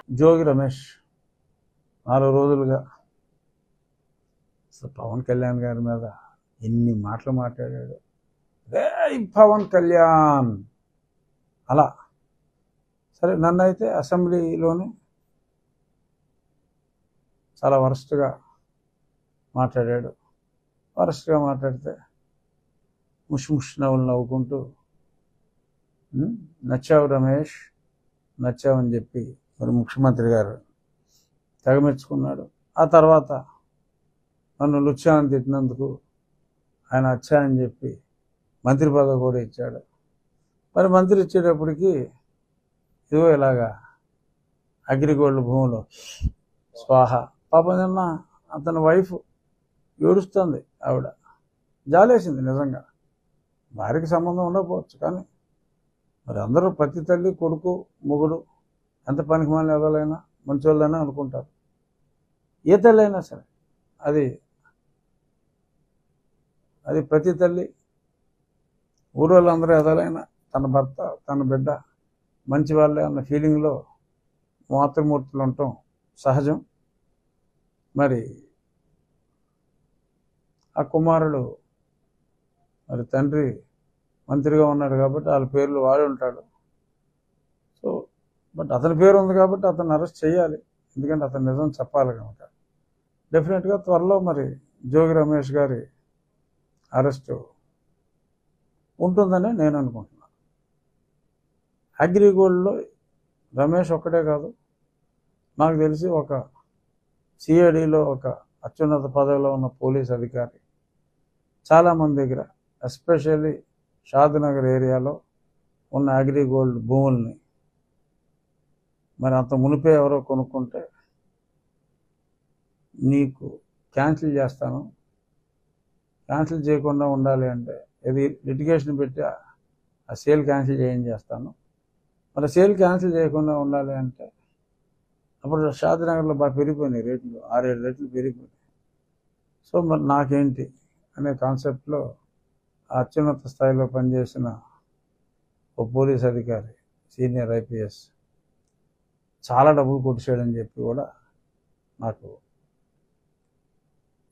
జోగి రమేష్ 4 రోజులుగా అసలు పవన్ కళ్యాణ్ గారి మీద ఎన్ని మాటలు మాట్లాడాడు. రే పవన్ కళ్యాణ్ అలా. సరే, నన్ను అయితే అసెంబ్లీలోనే చాలా వరస్ట్గా మాట్లాడాడు. వరస్ట్గా మాట్లాడితే ముష్ నవ్వులు నవ్వుకుంటూ నచ్చావు రమేష్, నచ్చావని చెప్పి మరి ముఖ్యమంత్రి గారు తెగమెచ్చుకున్నాడు. ఆ తర్వాత నన్ను లుచ్చా అని తిట్టినందుకు ఆయన అచ్చా అని చెప్పి మంత్రి పదవి కూడా ఇచ్చాడు. మరి మంత్రి ఇచ్చేటప్పటికి ఇదిగో ఇలాగా అగ్రిగోల్డ్ భూములు స్వాహ. పాపం నిన్న అతని వైఫ్ ఏడుస్తుంది. ఆవిడ జాలేసింది నిజంగా. భార్యకి సంబంధం ఉండకపోవచ్చు, కానీ మరి అందరూ ప్రతి తల్లి కొడుకు మొగుడు ఎంత పనికి మాలిన ఎదలైనా మంచోళ్ళైనా అనుకుంటారు. ఏ తల్లి అయినా సరే అది ప్రతి తల్లి ఊరోళ్ళందరూ ఎదలైనా తన భర్త తన బిడ్డ మంచి వాళ్ళే అన్న ఫీలింగ్లో మాతృమూర్తులు ఉండటం సహజం. మరి ఆ కుమారుడు మరి తండ్రి మంత్రిగా ఉన్నాడు కాబట్టి వాళ్ళ పేర్లు వాడి ఉంటాడు. సో బట్ అతని పేరు ఉంది కాబట్టి అతన్ని అరెస్ట్ చేయాలి, ఎందుకంటే అతను నిజం చెప్పాలి కనుక. డెఫినెట్గా త్వరలో మరి జోగి రమేష్ గారి అరెస్టు ఉంటుందని నేను అనుకుంటున్నాను. అగ్రిగోల్డ్లో రమేష్ ఒక్కడే కాదు, నాకు తెలిసి ఒక సిఐడిలో ఒక అత్యున్నత పదవిలో ఉన్న పోలీస్ అధికారి చాలామంది దగ్గర, ఎస్పెషల్లీ షాద్నగర్ ఏరియాలో ఉన్న అగ్రిగోల్డ్ భూముల్ని మరి అంత మునిపే ఎవరో కొనుక్కుంటే నీకు క్యాన్సిల్ చేస్తాను, క్యాన్సిల్ చేయకుండా ఉండాలి అంటే ఇది లిటిగేషన్ పెట్టి ఆ సేల్ క్యాన్సిల్ చేస్తాను. మరి సేల్ క్యాన్సిల్ చేయకుండా ఉండాలి అంటే అప్పుడు షాద్నగర్లో బాగా పెరిగిపోయినాయి రేట్లు, 6-7 రెట్లు పెరిగిపోయినాయి. సో మరి నాకేంటి అనే కాన్సెప్ట్లో ఆ అత్యున్నత స్థాయిలో పనిచేసిన ఓ పోలీస్ అధికారి, సీనియర్ ఐపీఎస్, చాలా డబ్బులు కొట్టేసాడని చెప్పి కూడా నాకు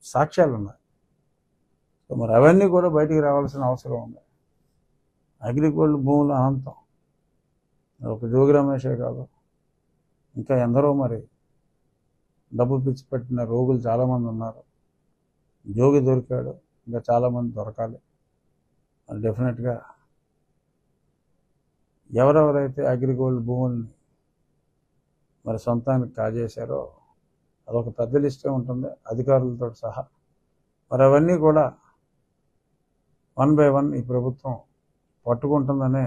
సాక్ష్యాలు ఉన్నాయి. సో మరి అవన్నీ కూడా బయటికి రావాల్సిన అవసరం ఉంది. అగ్రిగోల్డ్ భూములు అనంతం. ఒక జోగి రమేషే కాదు, ఇంకా ఎందరో మరి డబ్బు పిచ్చి పట్టిన రోగులు చాలామంది ఉన్నారు. జోగి దొరికాడు, ఇంకా చాలామంది దొరకాలి. మరి డెఫినెట్గా ఎవరెవరైతే అగ్రిగోల్డ్ భూముల్ని మరి సొంతానికి కాజేశారో అదొక పెద్ద లిస్టే ఉంటుంది అధికారులతో సహా. మరి అవన్నీ కూడా 1 by 1 ఈ ప్రభుత్వం పట్టుకుంటుందనే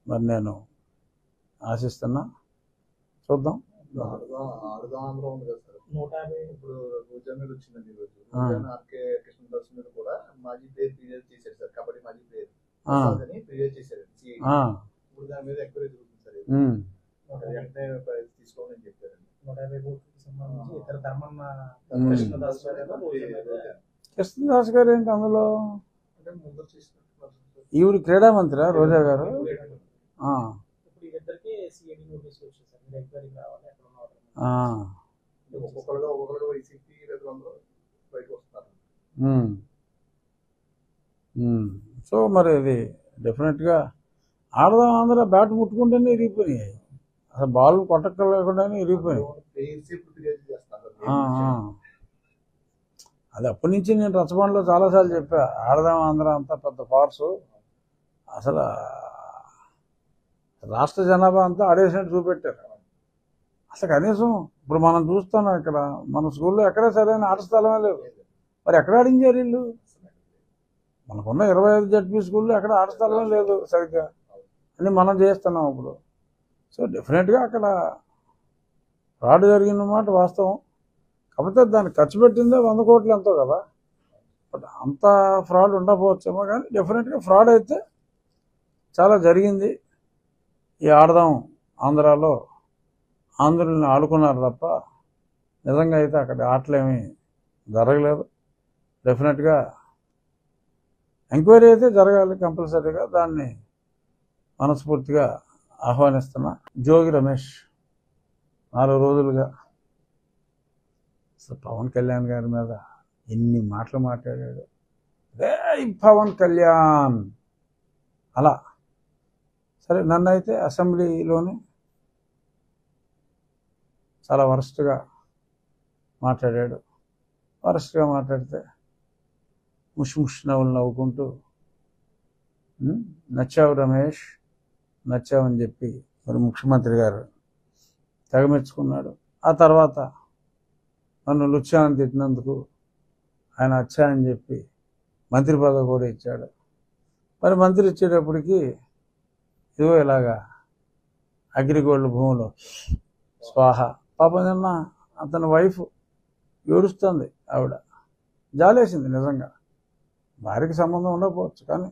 మరి నేను ఆశిస్తున్నా. చూద్దాం. 150 ఇప్పుడు రోజా మీద వచ్చిందండి. ఈరోజు ఆర్కే కృష్ణదాస్ మీద కూడా మాజీ ప్లేయర్ ఫిర్యాదు చేశారు సార్, కబడ్డీ మాజీ ప్లేయర్ అని ఫిర్యాదు చేశారు. ఇప్పుడు దాని మీద ఎంక్వైరీ జరుగుతుంది సార్. వెంటనే తీసుకోమని చెప్పారండి. 150 కోట్లకు సంబంధించి ఇతర ధర్మన్న కృష్ణదాస్ గారు ఏంటి అందులో? అంటే ముందు చేసినట్టు ఈవిడ క్రీడా మంత్రి రోజా గారు. ఇప్పుడు ఇద్దరికి సిఐడి నోటీస్ వచ్చేసి సార్, మీరు ఎంక్వైరీకి రావాలి, ఎక్కడ ఉన్నారు ఒక్కొక్కరుగా వైసీపీ అందరూ బయటకు వస్తారు. సో మరి అది డెఫినెట్గా ఆడదాం ఆంధ్ర బ్యాట్ ముట్టుకుంటేనే ఇరిగిపోయినాయి, అసలు బాల్ కొట్టలేకుండానే ఇరిగిపోయినాయి. అది అప్పటి నుంచి నేను రచ్చబండలో చాలాసార్లు చెప్పా, ఆడదాం ఆంధ్ర అంతా పెద్ద ఫార్సు, అసలు రాష్ట్ర జనాభా అంతా ఆడేసినట్టు చూపెట్టారు. అసలు కనీసం ఇప్పుడు మనం చూస్తున్నాం ఇక్కడ మన స్కూల్లో ఎక్కడా సరైన ఆట స్థలమే లేదు. మరి ఎక్కడ ఆడించారు వీళ్ళు? మనకున్న 25 జడ్పీ స్కూల్లో ఎక్కడ ఆట స్థలమే లేదు సరిగ్గా అని మనం చేస్తున్నాం ఇప్పుడు. సో డెఫినెట్గా అక్కడ ఫ్రాడ్ జరిగినమాట వాస్తవం. కాకపోతే దాన్ని ఖర్చు పెట్టిందే 100 కోట్లు ఎంతో కదా. బట్ అంత ఫ్రాడ్ ఉండకపోవచ్చేమో, కానీ డెఫినెట్గా ఫ్రాడ్ అయితే చాలా జరిగింది. ఈ ఆడదాం ఆంధ్రాలో ఆంధ్రుల్ని ఆడుకున్నారు తప్ప నిజంగా అయితే అక్కడ ఆటలేమీ జరగలేదు. డెఫినెట్గా ఎంక్వైరీ అయితే జరగాలి కంపల్సరీగా, దాన్ని మనస్ఫూర్తిగా ఆహ్వానిస్తున్నా. జోగి రమేష్ 4 రోజులుగా అసలు పవన్ కళ్యాణ్ గారి మీద ఎన్ని మాటలు మాట్లాడాడు. రే పవన్ కళ్యాణ్ అలా. సరే, నన్ను అయితే అసెంబ్లీలోనే చాలా వరస్ట్గా మాట్లాడాడు. వరస్ట్గా మాట్లాడితే ముష్ నవ్వులు నవ్వుకుంటూ నచ్చావు రమేష్, నచ్చావని చెప్పి మరి ముఖ్యమంత్రి గారు తెగమెచ్చుకున్నాడు. ఆ తర్వాత నన్ను లుచ్చా అని తిట్టినందుకు ఆయన అచ్చా అని చెప్పి మంత్రి పదవి కూడా ఇచ్చాడు. మరి మంత్రి ఇచ్చేటప్పటికి ఇదిగో ఇలాగా అగ్రిగోల్డ్ భూములు స్వాహ. పాపం నిన్న అతని వైఫ్ ఏడుస్తుంది. ఆవిడ జాలేసింది నిజంగా. భార్యకి సంబంధం ఉండకపోవచ్చు, కానీ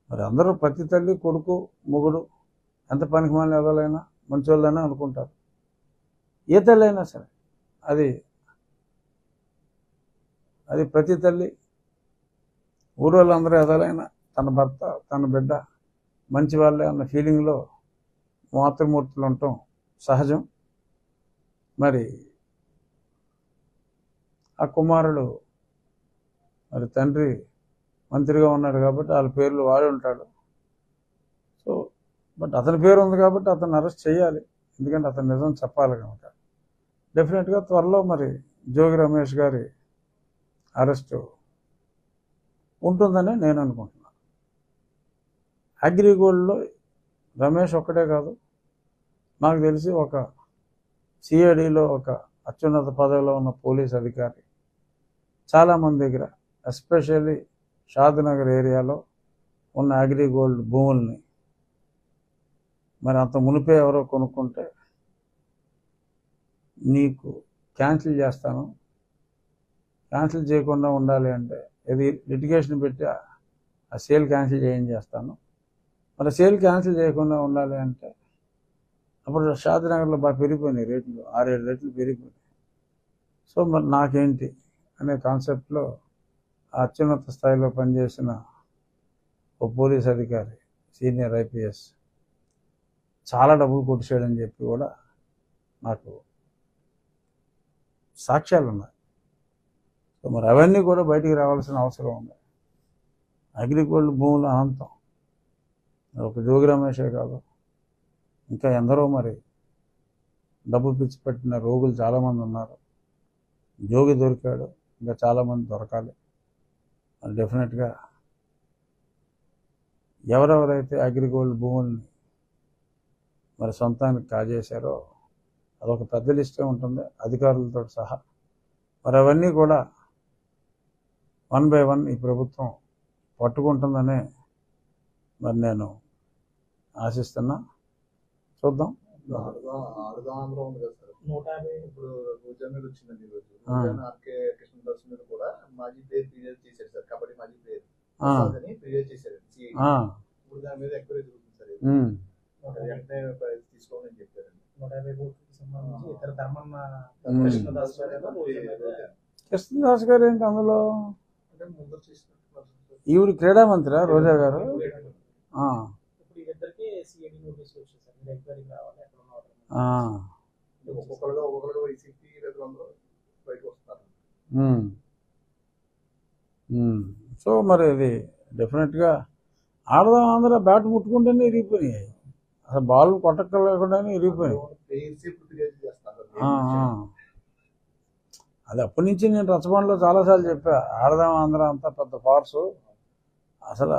మరి అందరూ ప్రతి తల్లి కొడుకు మొగుడు ఎంత పనికి మాలిన ఎదలైనా మంచోళ్ళైనా అనుకుంటారు. ఏ తల్లి అయినా సరే అది ప్రతి తల్లి ఊరోళ్ళందరూ ఎదలైనా తన భర్త తన బిడ్డ మంచి వాళ్ళే అన్న ఫీలింగ్లో మాతృమూర్తులు ఉండటం సహజం. మరి ఆ కుమారుడు మరి తండ్రి మంత్రిగా ఉన్నాడు కాబట్టి వాళ్ళ పేర్లు వాడి ఉంటాడు. సో బట్ అతని పేరు ఉంది కాబట్టి అతన్ని అరెస్ట్ చేయాలి, ఎందుకంటే అతను నిజం చెప్పాలి కనుక. డెఫినెట్గా త్వరలో మరి జోగి రమేష్ గారి అరెస్టు ఉంటుందని నేను అనుకుంటున్నాను. అగ్రిగోల్డ్లో రమేష్ ఒక్కటే కాదు, నాకు తెలిసి ఒక సిఐడిలో ఒక అత్యున్నత పదవిలో ఉన్న పోలీస్ అధికారి చాలామంది దగ్గర, ఎస్పెషల్లీ షాద్నగర్ ఏరియాలో ఉన్న అగ్రిగోల్డ్ భూముల్ని మరి అంత మునిపే ఎవరో కొనుక్కుంటే నీకు క్యాన్సిల్ చేస్తాను, క్యాన్సిల్ చేయకుండా ఉండాలి అంటే ఇది లిటిగేషన్ పెట్టి ఆ సేల్ క్యాన్సిల్ చేస్తాను. మరి సేల్ క్యాన్సిల్ చేయకుండా ఉండాలి అంటే అప్పుడు షాద్నగర్లో బాగా పెరిగిపోయినాయి రేట్లు, 6-7 రెట్లు పెరిగిపోయినాయి. సో మరి నాకేంటి అనే కాన్సెప్ట్లో ఆ అత్యున్నత స్థాయిలో పనిచేసిన ఓ పోలీస్ అధికారి, సీనియర్ ఐపీఎస్ చాలా డబ్బులు కొట్టేసాడని చెప్పి కూడా నాకు సాక్ష్యాలు ఉన్నాయి. సో మరి అవన్నీ కూడా బయటికి రావాల్సిన అవసరం ఉంది. అగ్రిగోల్డ్ భూములు అనంతం. ఒక జోగి రమేషే కాదు, ఇంకా ఎందరో మరి డబ్బు పిచ్చి పెట్టిన రోగులు చాలామంది ఉన్నారు. జోగి దొరికాడు, ఇంకా చాలామంది దొరకాలి. మరి డెఫినెట్గా ఎవరెవరైతే అగ్రిగోల్డ్ భూముల్ని మరి సొంతానికి కాజేశారో అదొక పెద్ద లిస్టే ఉంటుంది అధికారులతో సహా. మరి అవన్నీ కూడా 1 by 1 ఈ ప్రభుత్వం పట్టుకుంటుందనే మరి నేను ఆశిస్తున్నా. చూద్దాం. ఆడుదాంలో ఉంది కదా సార్, 150 ఇప్పుడు రోజా మీద వచ్చిందండి. ఈరోజు ఆర్కే కృష్ణదాస్ మీద కూడా మాజీ ప్లేయర్ ఫిర్యాదు చేశారు సార్, కబడ్డీ మాజీ ప్లేయర్ అని ఫిర్యాదు చేశారు. ఇప్పుడు దాని మీద ఎంక్వైరీ జరుగుతుంది సార్, వెంటనే తీసుకోవాలని చెప్పారండి. 150 కోట్లకి సంబంధించి ఇతర ధర్మన్న కృష్ణదాస్ గారు ఏంటి అందులో? అంటే ముందు తీసుకుంటున్నారు. ఈవిడ క్రీడా మంత్రి రోజా గారు. ఇద్దరికి సిఐడి నోటీస్ వచ్చింది సార్, మీరు ఎంక్వైరీకి రావాలి, ఎక్కడ ఉన్నారు ఒక్కొక్కరుగా వైసీపీ అందరూ బయటకు వస్తారు. సో మరి అది డెఫినెట్గా ఆడదాం ఆంధ్ర బ్యాట్ ముట్టుకుంటేనే ఇరిగిపోయినాయి, అసలు బాల్ కొట్టలేకుండానే ఇరిగిపోయినాయి. అది అప్పటి నుంచి నేను రచ్చబండలో చాలాసార్లు చెప్పా, ఆడదాం ఆంధ్ర అంతా పెద్ద ఫార్సు, అసలు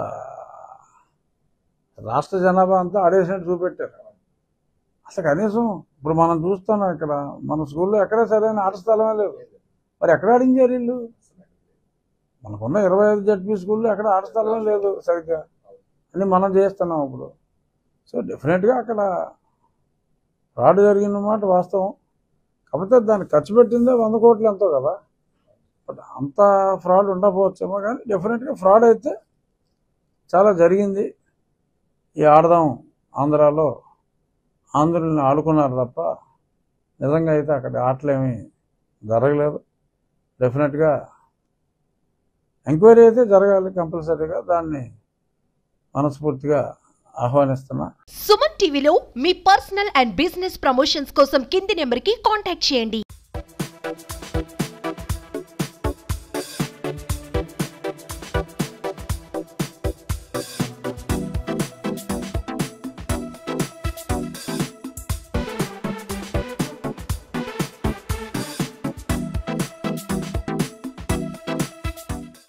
రాష్ట్ర జనాభా అంతా ఆడేసినట్టు చూపెట్టారు. అసలు కనీసం ఇప్పుడు మనం చూస్తున్నాం ఇక్కడ మన స్కూల్లో ఎక్కడా సరైన ఆట స్థలమే లేదు. మరి ఎక్కడ ఆడించారు వీళ్ళు? మనకున్న 25 జడ్పీ స్కూల్లో ఎక్కడ ఆట స్థలమే లేదు సరిగ్గా అని మనం చేస్తున్నాం ఇప్పుడు. సో డెఫినెట్గా అక్కడ ఫ్రాడ్ జరిగిన మాట వాస్తవం. కాకపోతే దాన్ని ఖర్చు పెట్టిందే 100 కోట్లు ఎంతో కదా, బట్ అంత ఫ్రాడ్ ఉండకపోవచ్చేమో, కానీ డెఫినెట్గా ఫ్రాడ్ అయితే చాలా జరిగింది. ఈ ఆడదాం ఆంధ్రాలో ఆంధ్రుల్ని ఆడుకున్నారు తప్ప నిజంగా అయితే అక్కడ ఆటలేమీ జరగలేదు. డెఫినెట్గా ఎంక్వైరీ అయితే జరగాలి కంపల్సరీగా, దాన్ని మనస్ఫూర్తిగా ఆహ్వానిస్తున్నా. సుమన్ టీవీలో మీ పర్సనల్ అండ్ బిజినెస్ ప్రమోషన్స్ కోసం కింది నెంబర్కి కాంటాక్ట్ చేయండి.